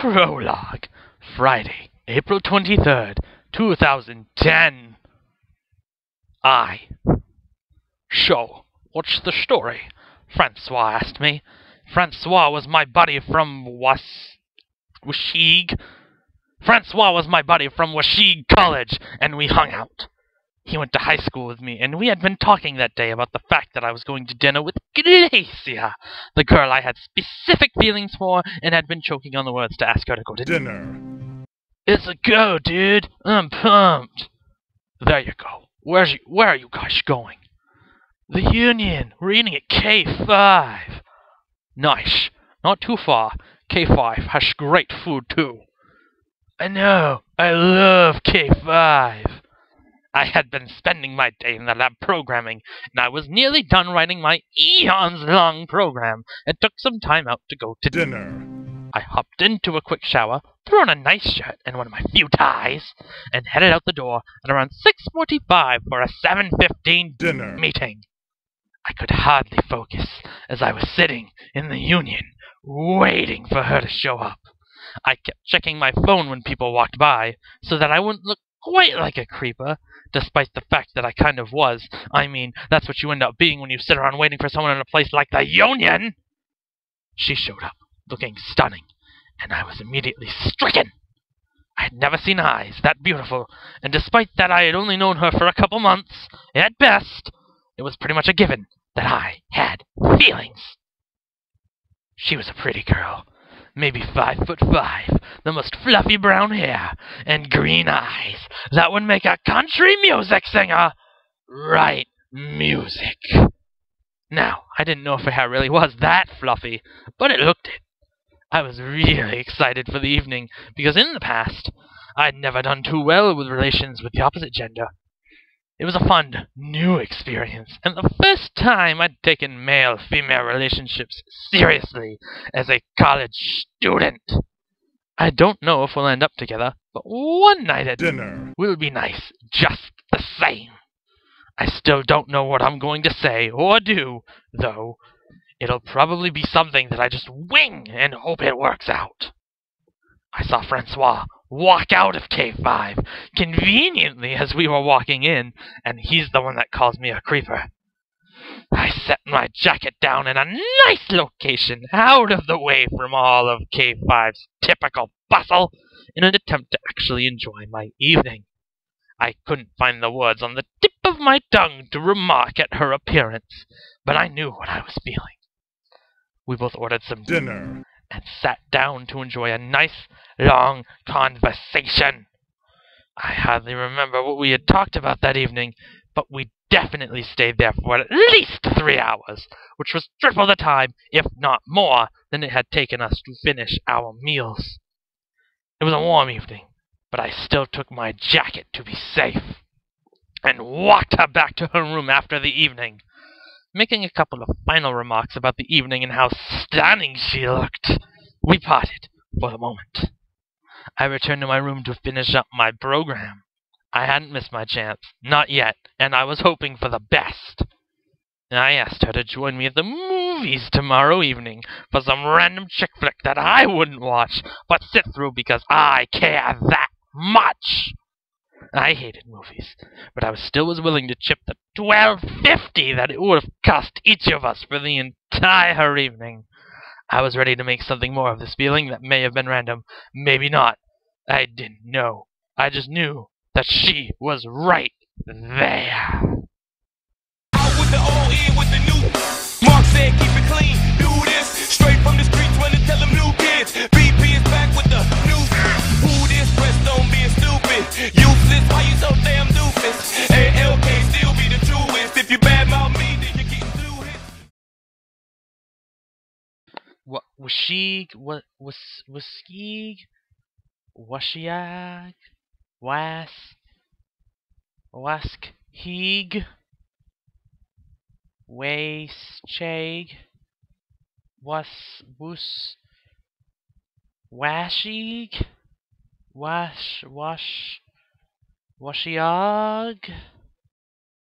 Prologue, Friday, April 23rd, 2010. So, what's the story? Francois asked me. Francois was my buddy from Washig. Francois was my buddy from Washig College, and we hung out. He went to high school with me, and we had been talking that day about the fact that I was going to dinner with Glacia, the girl I had specific feelings for and had been choking on the words to ask her to go to dinner. It's a go, dude. I'm pumped. There you go. Where are you guys going? The Union. We're eating at K5. Nice. Not too far. K5 has great food, too. I know. I love K5. I had been spending my day in the lab programming, and I was nearly done writing my eons-long program, and took some time out to go to dinner. I hopped into a quick shower, threw on a nice shirt and one of my few ties, and headed out the door at around 6:45 for a 7:15 dinner meeting. I could hardly focus as I was sitting in the Union, waiting for her to show up. I kept checking my phone when people walked by, so that I wouldn't look quite like a creeper, despite the fact that I kind of was. I mean, that's what you end up being when you sit around waiting for someone in a place like the Union. She showed up, looking stunning, and I was immediately stricken. I had never seen eyes that beautiful, and despite that I had only known her for a couple months, at best, it was pretty much a given that I had feelings. She was a pretty girl. Maybe 5'5", the most fluffy brown hair, and green eyes that would make a country music singer write music. Now, I didn't know if her hair really was that fluffy, but it looked it. I was really excited for the evening, because in the past, I'd never done too well with relations with the opposite gender. It was a fun, new experience, and the first time I'd taken male-female relationships seriously as a college student. I don't know if we'll end up together, but one night at dinner will be nice just the same. I still don't know what I'm going to say or do, though. It'll probably be something that I just wing and hope it works out. I saw Francois walk out of K5 conveniently as we were walking in, and he's the one that calls me a creeper. I set my jacket down in a nice location out of the way from all of K5's typical bustle in an attempt to actually enjoy my evening. I couldn't find the words on the tip of my tongue to remark at her appearance, but I knew what I was feeling. We both ordered some dinner and sat down to enjoy a nice, long conversation. I hardly remember what we had talked about that evening, but we definitely stayed there for at least 3 hours, which was triple the time, if not more, than it had taken us to finish our meals. It was a warm evening, but I still took my jacket to be safe, and walked her back to her room after the evening, making a couple of final remarks about the evening and how stunning she looked. We parted for the moment. I returned to my room to finish up my program. I hadn't missed my chance, not yet, and I was hoping for the best. I asked her to join me at the movies tomorrow evening for some random chick flick that I wouldn't watch, but sit through because I care that much. I hated movies, but I was still as willing to chip the $12.50 that it would have cost each of us for the entire evening. I was ready to make something more of this feeling that may have been random, maybe not. I didn't know. I just knew that she was right there. Out with the old, in with the new. Mark said keep it clean, do this. Straight from the streets, run and tell them new kids. BP is back with the new. Who this press on being stupid? Useless, why you so damn doofus? ALK still be the truest. If you badmouth me, then you're getting through it. What was she? What was Skeeg? Washiag? Wask Heeg? Wascheg? Wus Washig? Washiag?